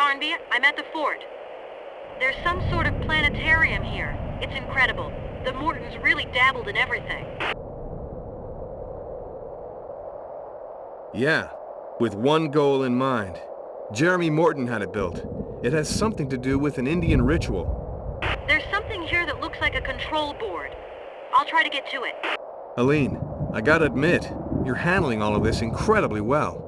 Carnby, I'm at the fort. There's some sort of planetarium here. It's incredible. The Mortons really dabbled in everything. Yeah, with one goal in mind. Jeremy Morton had it built. It has something to do with an Indian ritual. There's something here that looks like a control board. I'll try to get to it. Aline, I gotta admit, you're handling all of this incredibly well.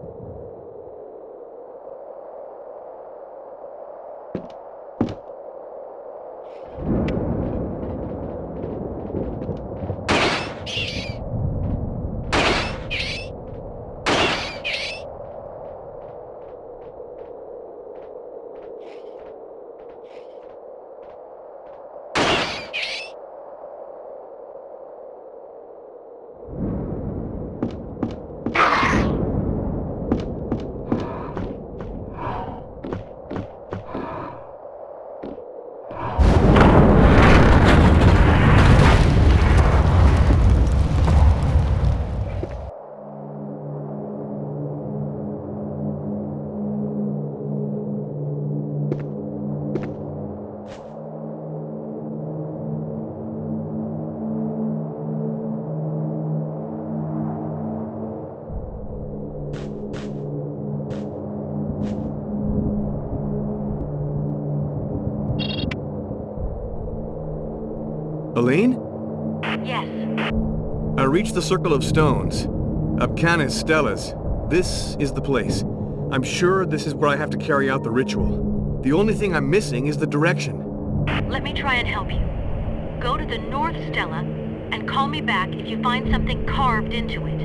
Aline? Yes. I reached the Circle of Stones. Abcanis Stellas. This is the place. I'm sure this is where I have to carry out the ritual. The only thing I'm missing is the direction. Let me try and help you. Go to the North Stella and call me back if you find something carved into it.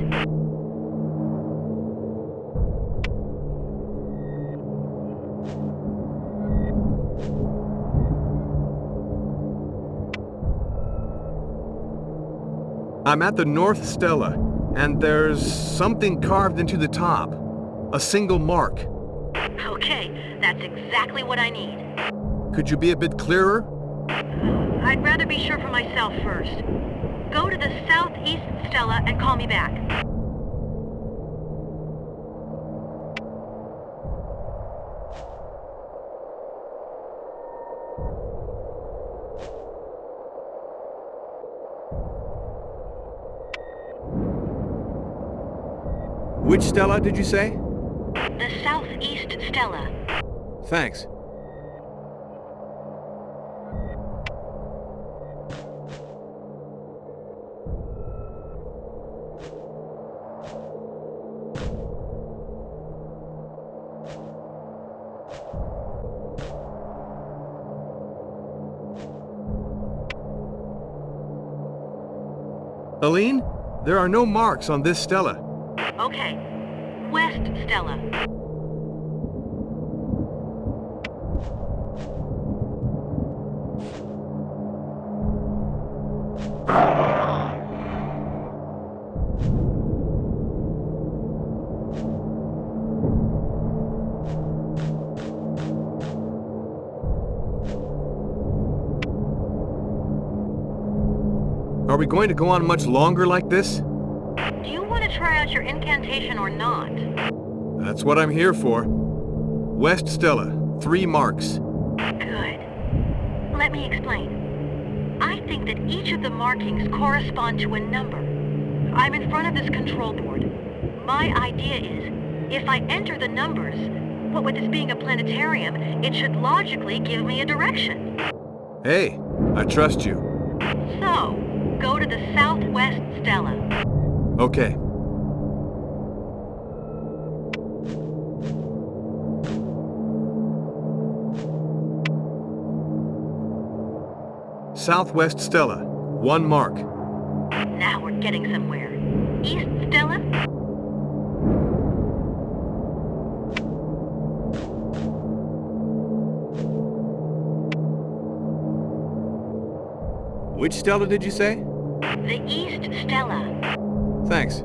I'm at the North Stella, and there's something carved into the top. A single mark. Okay, that's exactly what I need. Could you be a bit clearer? I'd rather be sure for myself first. Go to the Southeast Stella and call me back. Which Stella did you say? The Southeast Stella. Thanks. Aline, there are no marks on this Stella. Okay. West Stella. Are we going to go on much longer like this? Do you want to try out your incantation or not? That's what I'm here for. West Stella, 3 marks. Good. Let me explain. I think that each of the markings correspond to a number. I'm in front of this control board. My idea is, if I enter the numbers, what with this being a planetarium, it should logically give me a direction. Hey, I trust you. So, go to the Southwest Stella. Okay. Southwest Stella, 1 mark. Now we're getting somewhere. East Stella? Which Stella did you say? The East Stella. Thanks.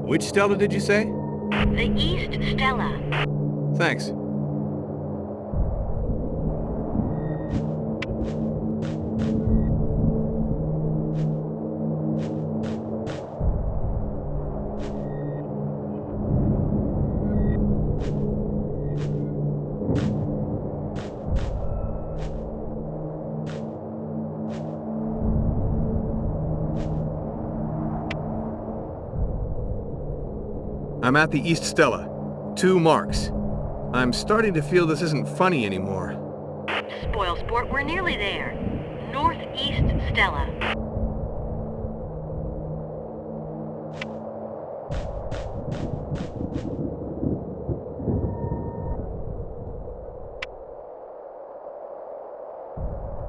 Which Stella did you say? The East Stella. Thanks. I'm at the East Stella. 2 marks. I'm starting to feel this isn't funny anymore. Spoil sport, we're nearly there. Northeast Stella.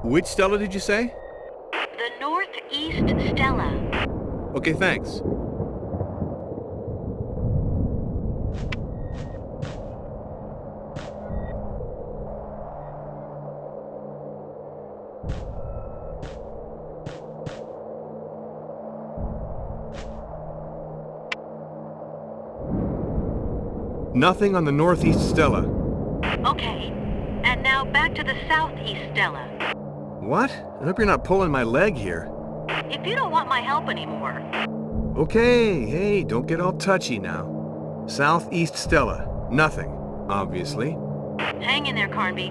Which Stella did you say? The Northeast Stella. Okay, thanks. Nothing on the Northeast Stella. Okay. And now back to the Southeast Stella. What? I hope you're not pulling my leg here. If you don't want my help anymore. Okay, hey, don't get all touchy now. Southeast Stella. Nothing, obviously. Hang in there, Carnby.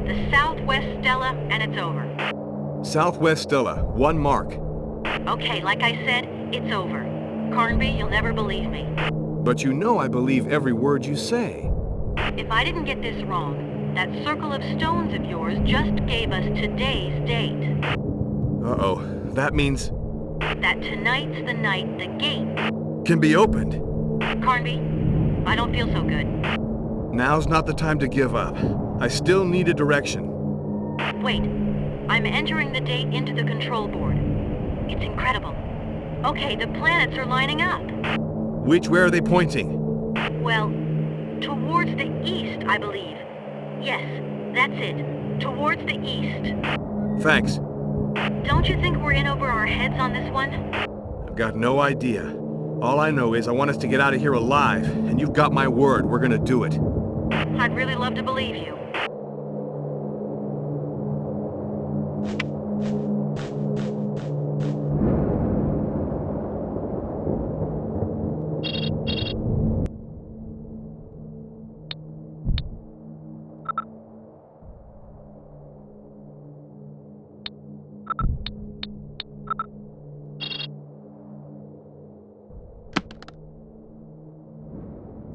The Southwest Stella, and it's over. Southwest Stella. 1 mark. Okay, like I said, it's over. Carnby, you'll never believe me. But you know I believe every word you say. If I didn't get this wrong, that circle of stones of yours just gave us today's date. Uh-oh. That means... That tonight's the night the gate can be opened. Carnby, I don't feel so good. Now's not the time to give up. I still need a direction. Wait, I'm entering the date into the control board. It's incredible. Okay, the planets are lining up. Which way are they pointing? Well, towards the east, I believe. Yes, that's it. Towards the east. Thanks. Don't you think we're in over our heads on this one? I've got no idea. All I know is I want us to get out of here alive, and you've got my word, we're gonna do it. I'd really love to believe you.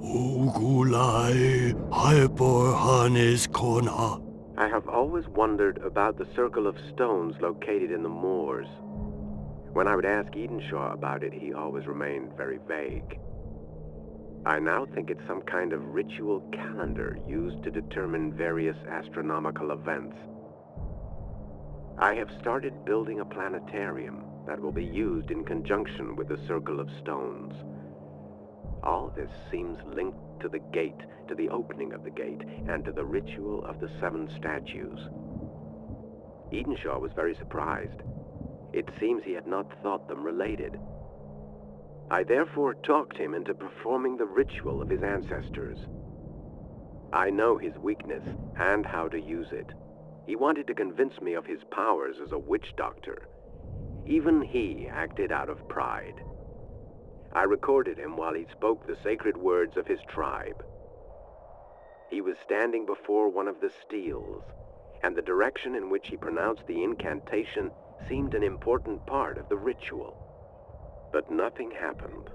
Ugulai hyper harness corner. I have always wondered about the circle of stones located in the moors. When I would ask Edenshaw about it, he always remained very vague. I now think it's some kind of ritual calendar used to determine various astronomical events. I have started building a planetarium that will be used in conjunction with the circle of stones. All this seems linked to the gate, to the opening of the gate, and to the ritual of the 7 statues. Edenshaw was very surprised. It seems he had not thought them related. I therefore talked him into performing the ritual of his ancestors. I know his weakness and how to use it. He wanted to convince me of his powers as a witch doctor. Even he acted out of pride. I recorded him while he spoke the sacred words of his tribe. He was standing before one of the steels, and the direction in which he pronounced the incantation seemed an important part of the ritual. But nothing happened.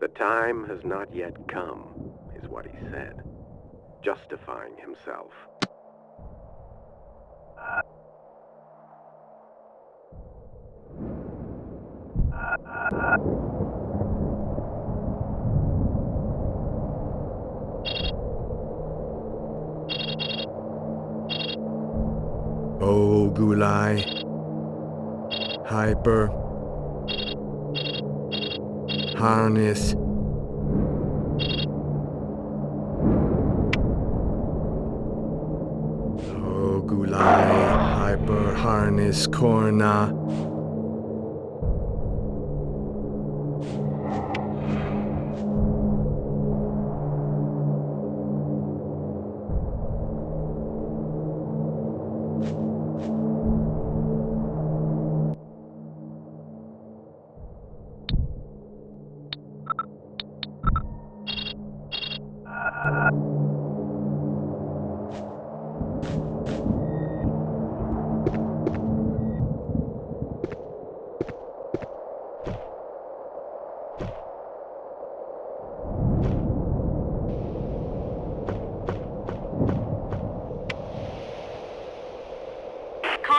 The time has not yet come, is what he said, justifying himself. Oh, Gulai. Hyper. Harness. Oh, Gulai. Hyper. Harness. Corna.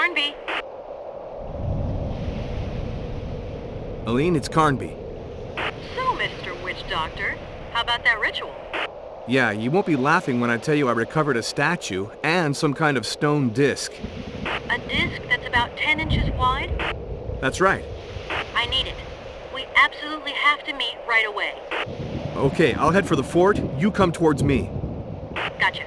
Carnby. Aline, it's Carnby. So, Mr. Witch Doctor, how about that ritual? Yeah, you won't be laughing when I tell you I recovered a statue and some kind of stone disc. A disc that's about 10 inches wide? That's right. I need it. We absolutely have to meet right away. Okay, I'll head for the fort. You come towards me. Gotcha.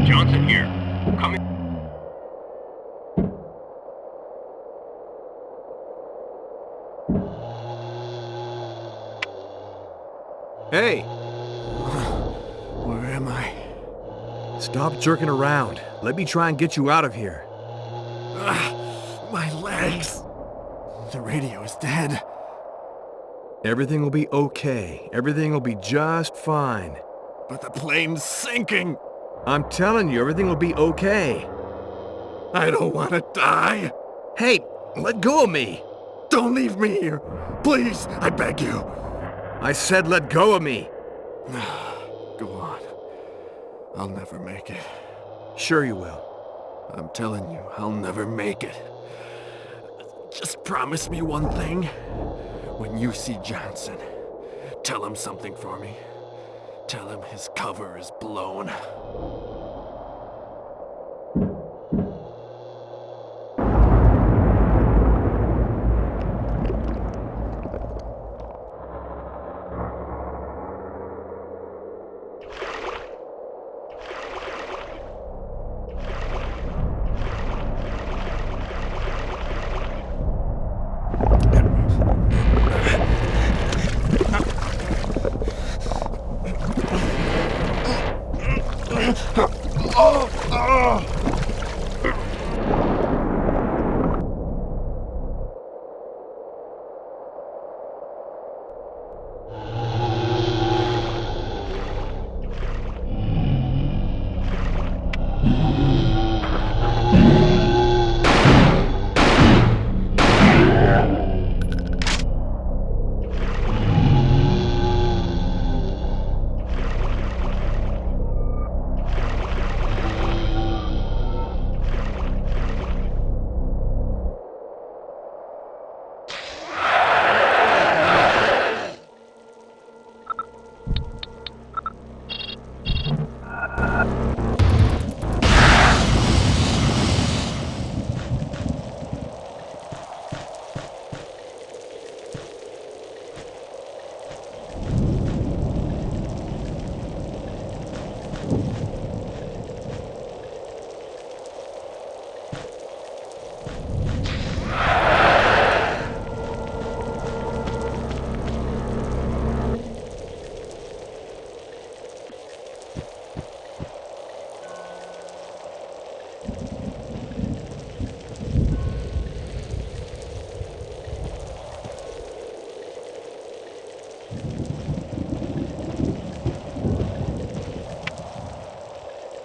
Johnson here. Coming. Hey! Where am I? Stop jerking around. Let me try and get you out of here. My legs! The radio is dead. Everything will be okay. Everything will be just fine. But the plane's sinking! I'm telling you, everything will be okay. I don't want to die! Hey, let go of me! Don't leave me here! Please, I beg you! I said let go of me! I'll never make it. Sure you will. I'm telling you, I'll never make it. Just promise me one thing. When you see Johnson, tell him something for me. Tell him his cover is blown.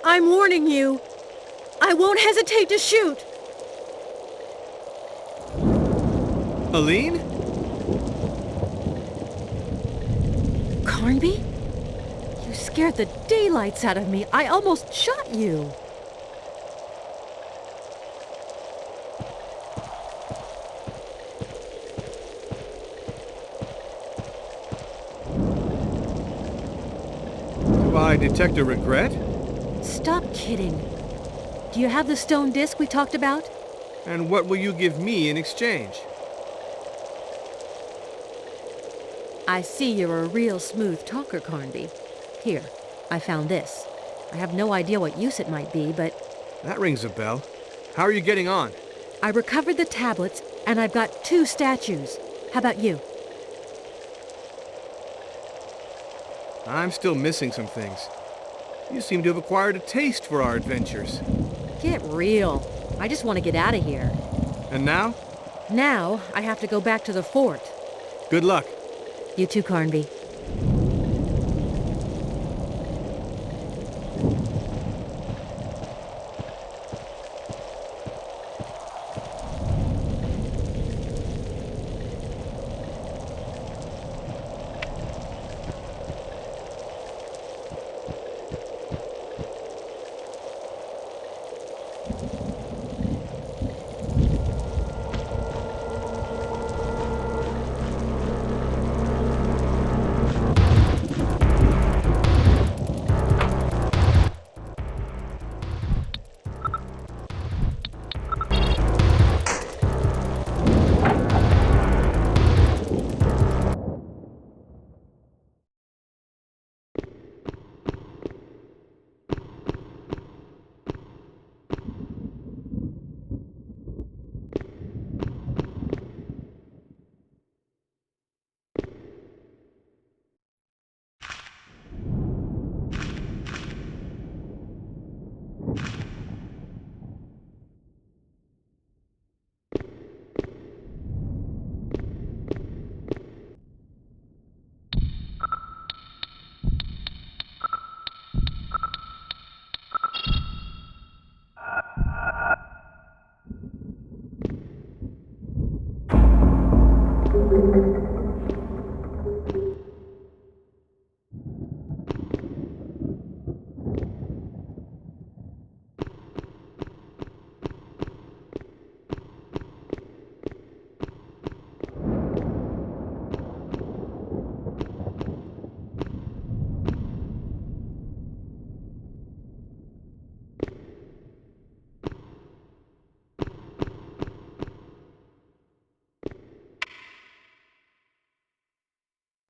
I'm warning you. I won't hesitate to shoot. Aline? Carnby? You scared the daylights out of me. I almost shot you. Do I detect a regret? Stop kidding. Do you have the stone disc we talked about? And what will you give me in exchange? I see you're a real smooth talker, Carnby. Here, I found this. I have no idea what use it might be, but That rings a bell. How are you getting on? I recovered the tablets, and I've got 2 statues. How about you? I'm still missing some things. You seem to have acquired a taste for our adventures. Get real. I just want to get out of here. And now? Now, I have to go back to the fort. Good luck. You too, Carnby.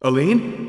Aline?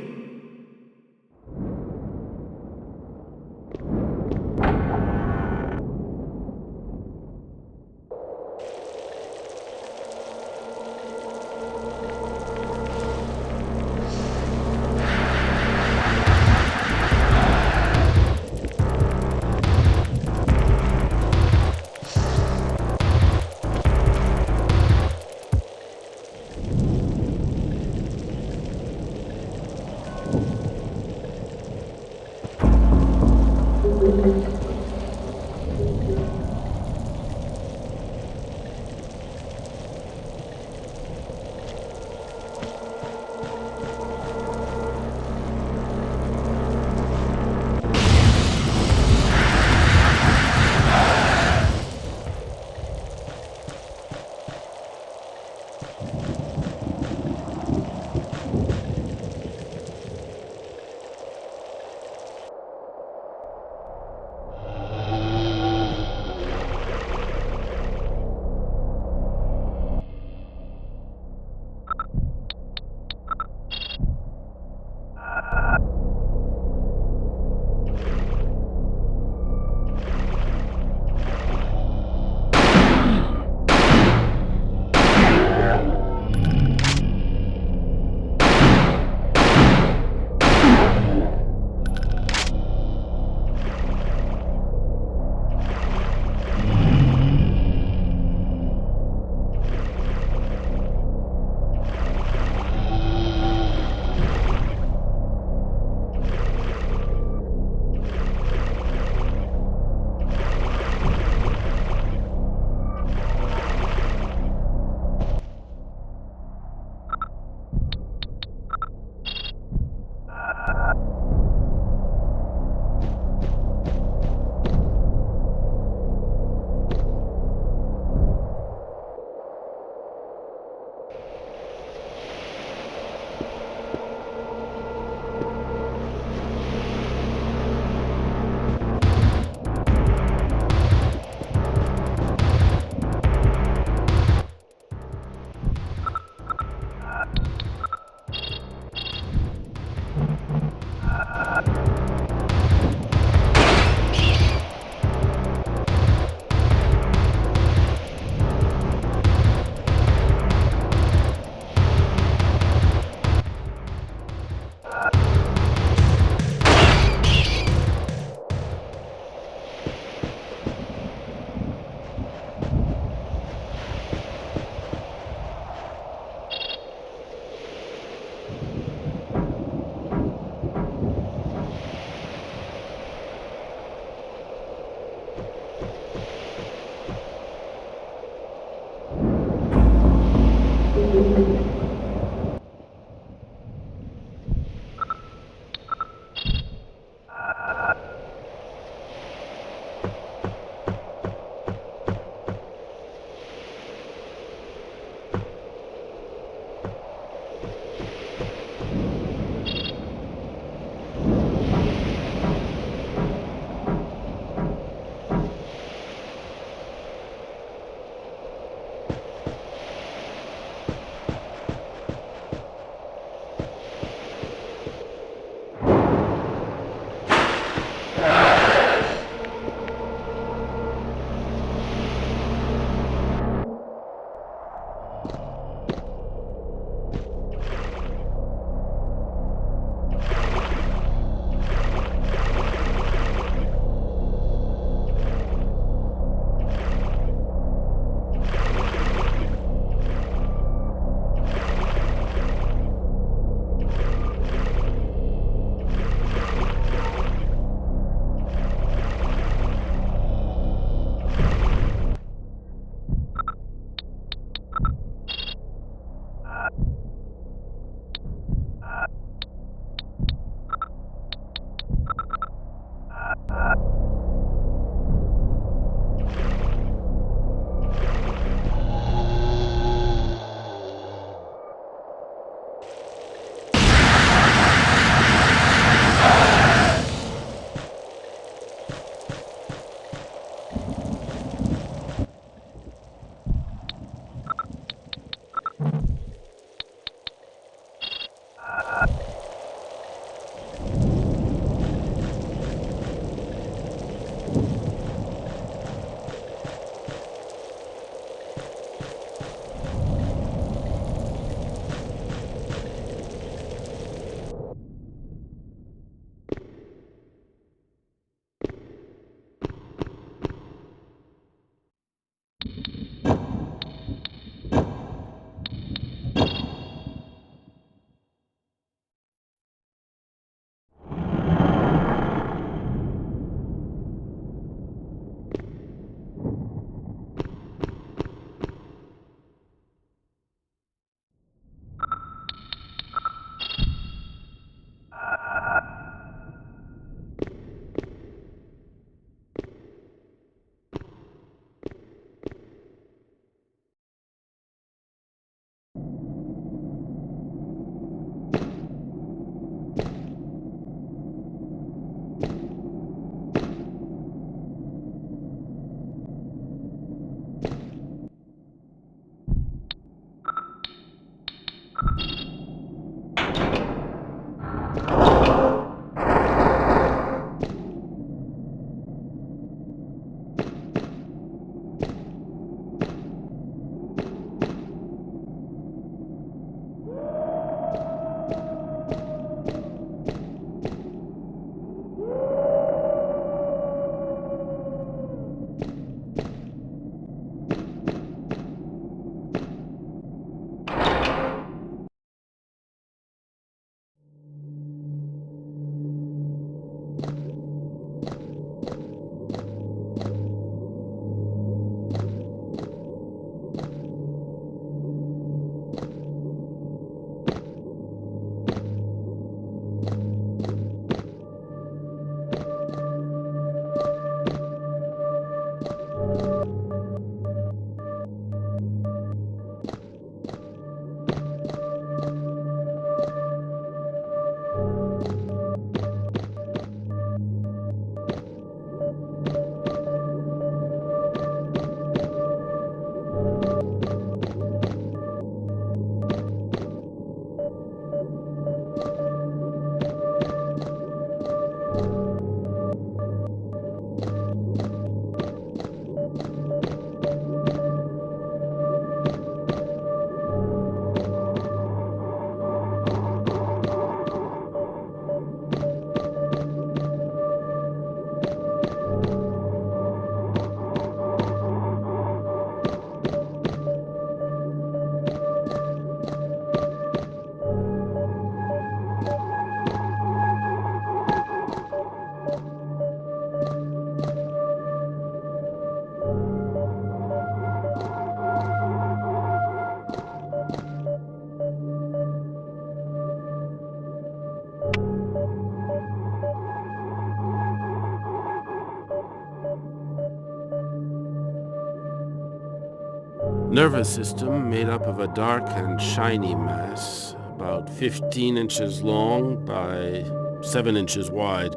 Nervous system made up of a dark and shiny mass, about 15 inches long by 7 inches wide.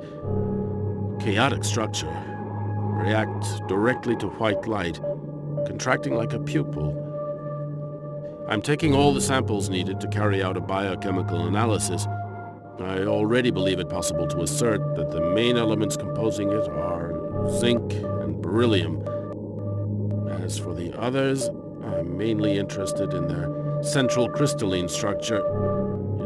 Chaotic structure. Reacts directly to white light, contracting like a pupil. I'm taking all the samples needed to carry out a biochemical analysis. I already believe it possible to assert that the main elements composing it are zinc and beryllium. As for the others, I'm mainly interested in their central crystalline structure.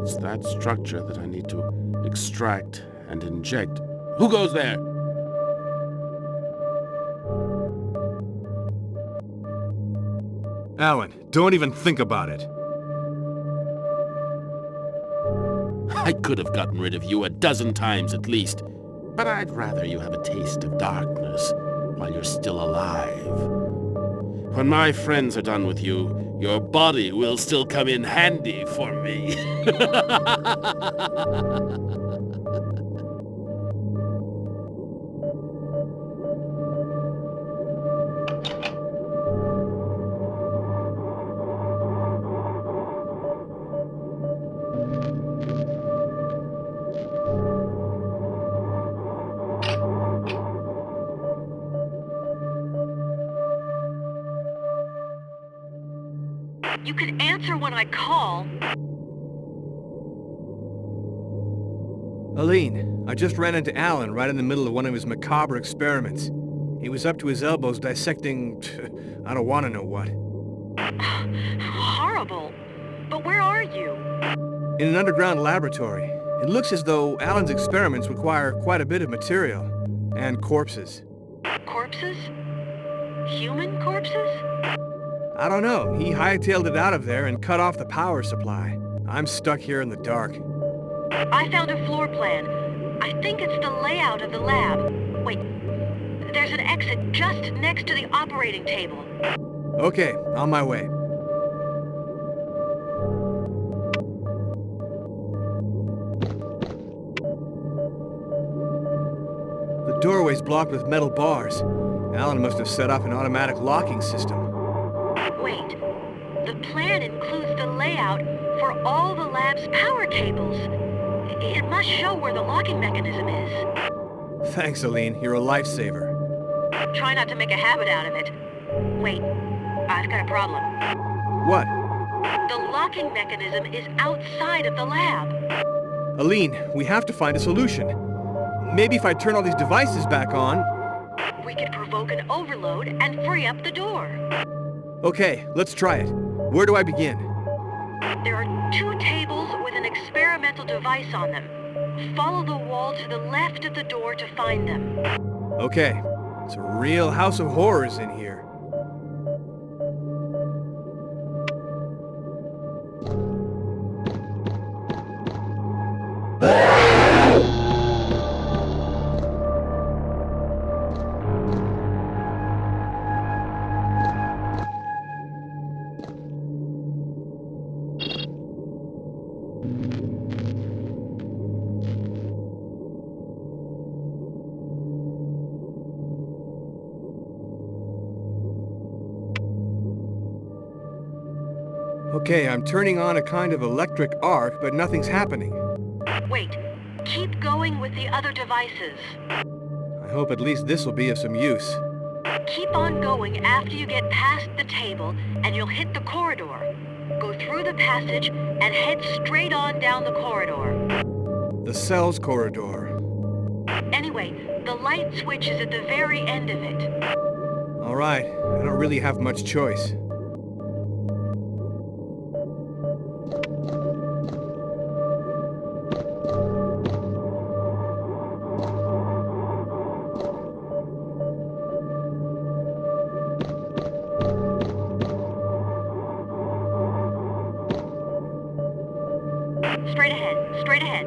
It's that structure that I need to extract and inject. Who goes there? Alan, don't even think about it. I could have gotten rid of you a dozen times at least, but I'd rather you have a taste of darkness while you're still alive. When my friends are done with you, your body will still come in handy for me. You can answer when I call. Aline, I just ran into Alan right in the middle of one of his macabre experiments. He was up to his elbows dissecting... I don't want to know what. Horrible. But where are you? In an underground laboratory. It looks as though Alan's experiments require quite a bit of material. And corpses. Corpses? Human corpses? I don't know. He hightailed it out of there and cut off the power supply. I'm stuck here in the dark. I found a floor plan. I think it's the layout of the lab. Wait, there's an exit just next to the operating table. Okay, on my way. The doorway's blocked with metal bars. Alan must have set up an automatic locking system. Wait, the plan includes the layout for all the lab's power cables. It must show where the locking mechanism is. Thanks, Aline. You're a lifesaver. Try not to make a habit out of it. Wait, I've got a problem. What? The locking mechanism is outside of the lab. Aline, we have to find a solution. Maybe if I turn all these devices back on... We could provoke an overload and free up the door. Okay, let's try it. Where do I begin? There are 2 tables with an experimental device on them. Follow the wall to the left of the door to find them. Okay. It's a real house of horrors in here. Okay, I'm turning on a kind of electric arc, but nothing's happening. Wait, keep going with the other devices. I hope at least this will be of some use. Keep on going after you get past the table, and you'll hit the corridor. Go through the passage and head straight on down the corridor. The cells corridor. Anyway, the light switch is at the very end of it. All right, I don't really have much choice. Straight ahead, straight ahead.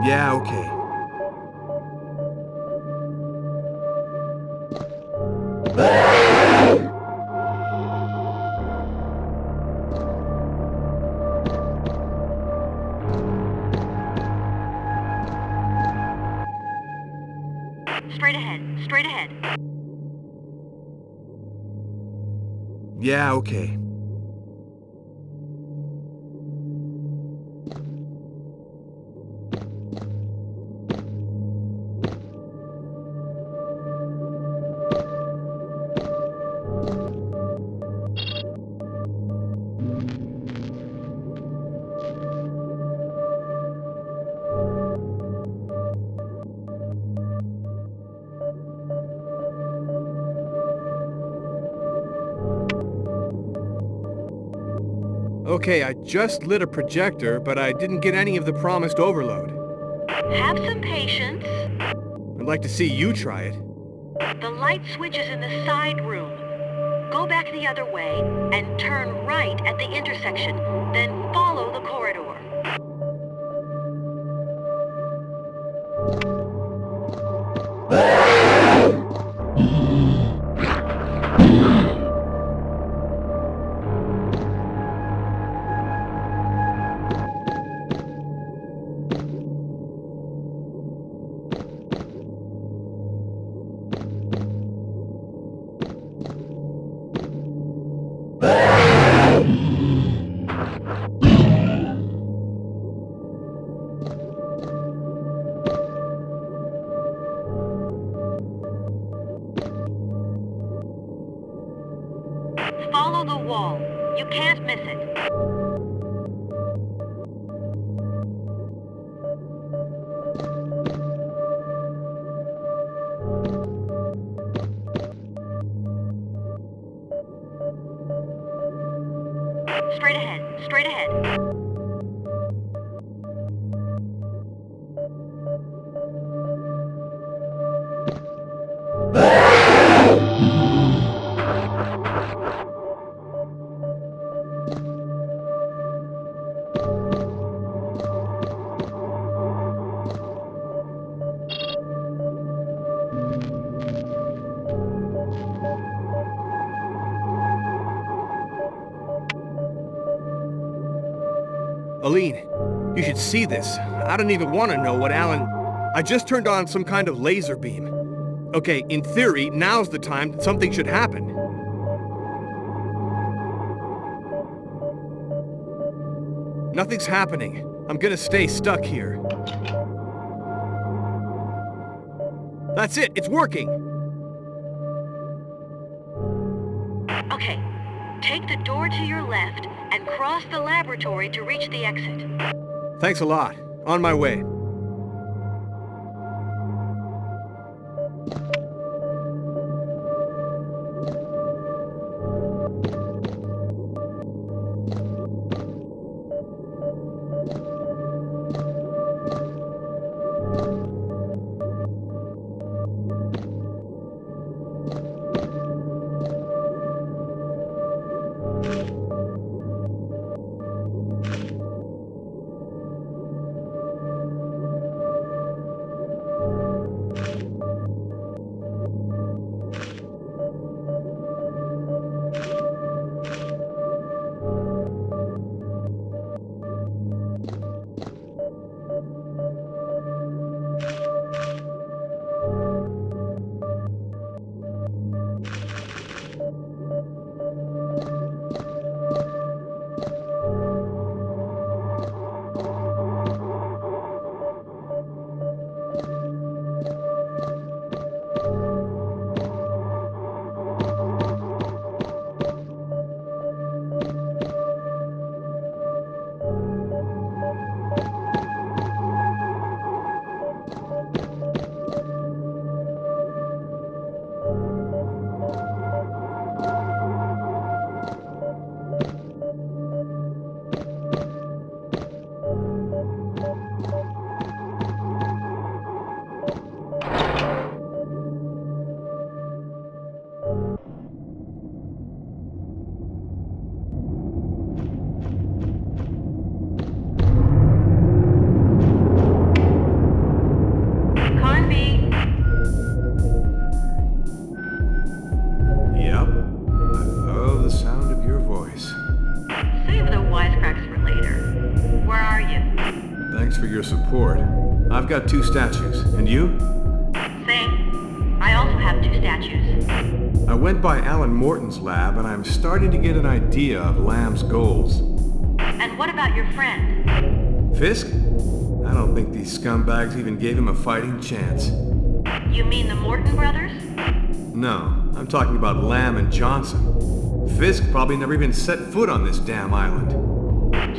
Yeah, okay. Straight ahead, straight ahead. Yeah, okay. Okay, I just lit a projector, but I didn't get any of the promised overload. Have some patience. I'd like to see you try it. The light switch is in the side room. Go back the other way and turn right at the intersection, then follow the corridor. Follow the wall. You can't miss it. Straight ahead. Straight ahead. Aline, you should see this. I don't even want to know what Alan... I just turned on some kind of laser beam. Okay, in theory, now's the time that something should happen. Nothing's happening. I'm gonna stay stuck here. That's it! It's working! Okay. Take the door to your left and cross the laboratory to reach the exit. Thanks a lot. On my way. Support. I've got 2 statues. And you? Same. I also have 2 statues. I went by Alan Morton's lab, and I'm starting to get an idea of Lamb's goals. And what about your friend? Fisk? I don't think these scumbags even gave him a fighting chance. You mean the Morton brothers? No, I'm talking about Lamb and Johnson. Fisk probably never even set foot on this damn island.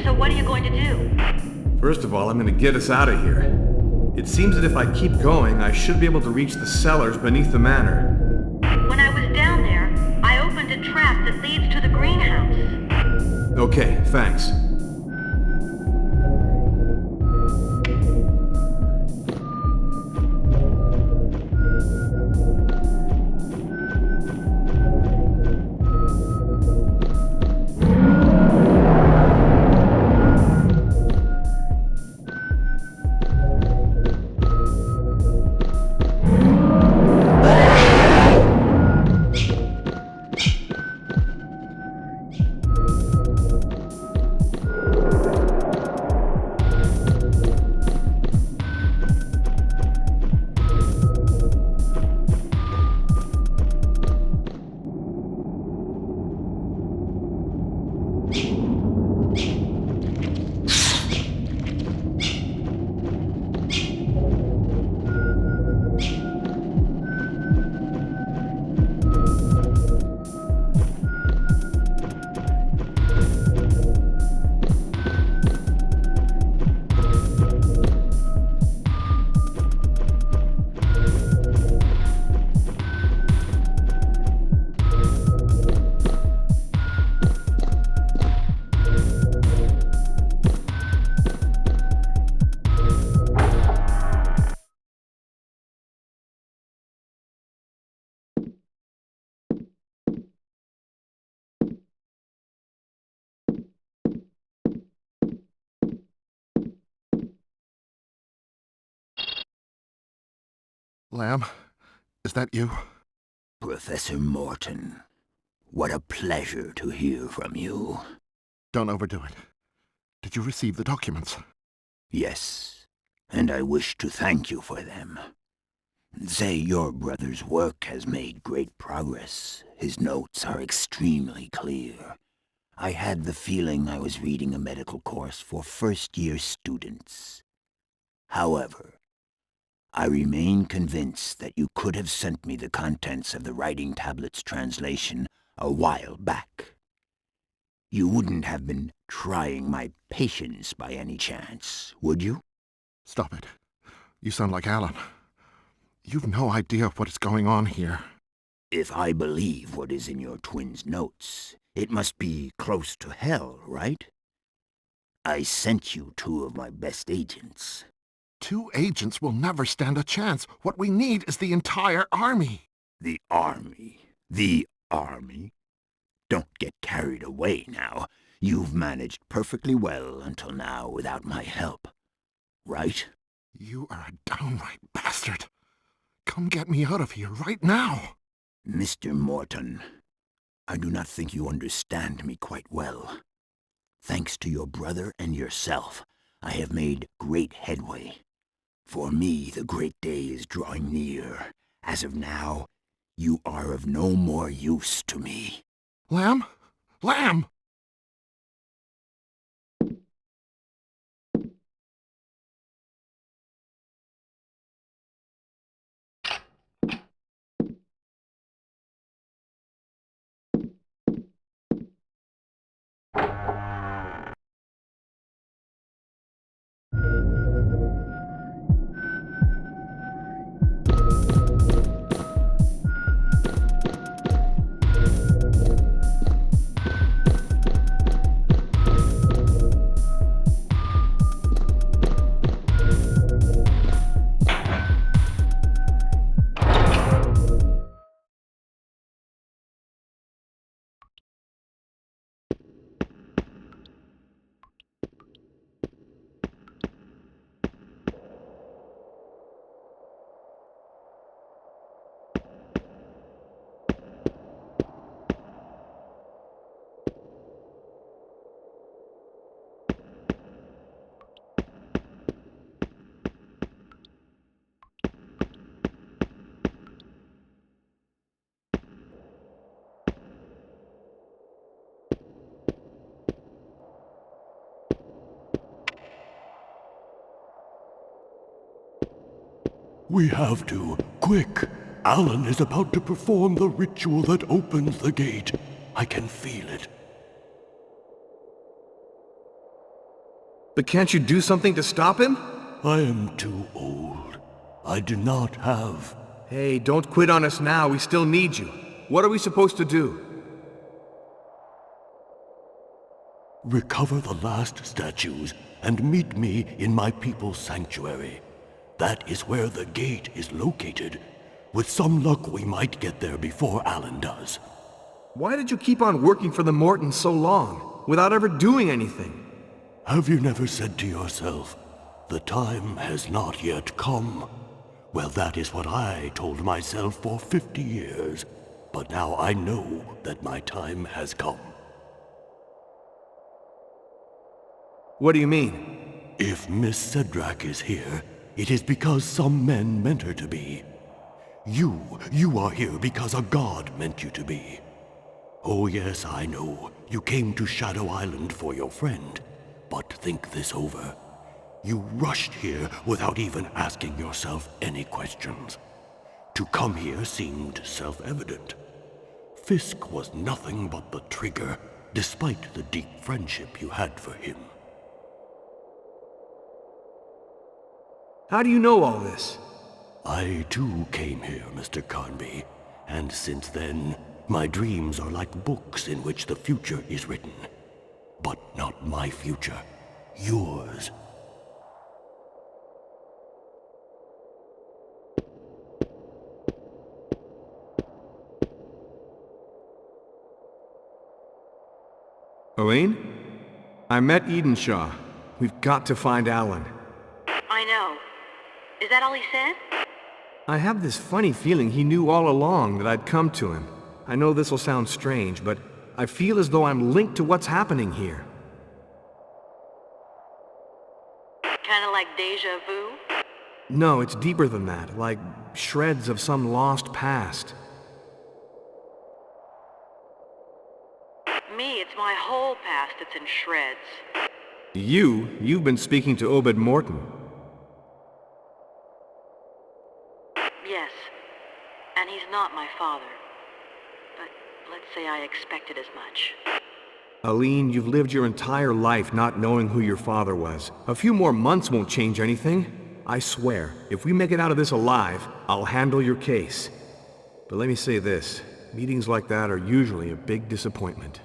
So what are you going to do? First of all, I'm gonna get us out of here. It seems that if I keep going, I should be able to reach the cellars beneath the manor. When I was down there, I opened a trap that leads to the greenhouse. Okay, thanks. Lamb, is that you? Professor Morton, what a pleasure to hear from you. Don't overdo it. Did you receive the documents? Yes, and I wish to thank you for them. Say your brother's work has made great progress. His notes are extremely clear. I had the feeling I was reading a medical course for first-year students. However, I remain convinced that you could have sent me the contents of the writing tablet's translation a while back. You wouldn't have been trying my patience by any chance, would you? Stop it. You sound like Alan. You've no idea what is going on here. If I believe what is in your twin's notes, it must be close to hell, right? I sent you 2 of my best agents. 2 agents will never stand a chance. What we need is the entire army. The army? The army? Don't get carried away now. You've managed perfectly well until now without my help. Right? You are a downright bastard. Come get me out of here right now. Mr. Morton, I do not think you understand me quite well. Thanks to your brother and yourself, I have made great headway. For me, the great day is drawing near. As of now, you are of no more use to me. Lamb? Lamb! We have to. Quick! Alan is about to perform the ritual that opens the gate. I can feel it. But can't you do something to stop him? I am too old. I do not have... Hey, don't quit on us now. We still need you. What are we supposed to do? Recover the last statues and meet me in my people's sanctuary. That is where the gate is located. With some luck, we might get there before Alan does. Why did you keep on working for the Mortons so long, without ever doing anything? Have you never said to yourself, the time has not yet come? Well, that is what I told myself for 50 years. But now I know that my time has come. What do you mean? If Miss Cedrak is here, it is because some men meant her to be. You are here because a god meant you to be. Oh yes, I know. You came to Shadow Island for your friend. But think this over. You rushed here without even asking yourself any questions. To come here seemed self-evident. Fisk was nothing but the trigger, despite the deep friendship you had for him. How do you know all this? I too came here, Mr. Carnby, and since then, my dreams are like books in which the future is written. But not my future, yours. Elaine? I met Edenshaw. We've got to find Alan. I know. Is that all he said? I have this funny feeling he knew all along that I'd come to him. I know this will sound strange, but I feel as though I'm linked to what's happening here. Kinda like deja vu? No, it's deeper than that, like shreds of some lost past. Me, it's my whole past that's in shreds. You've been speaking to Obed Morton. Yes. And he's not my father. But let's say I expected as much. Aline, you've lived your entire life not knowing who your father was. A few more months won't change anything. I swear, if we make it out of this alive, I'll handle your case. But let me say this, meetings like that are usually a big disappointment.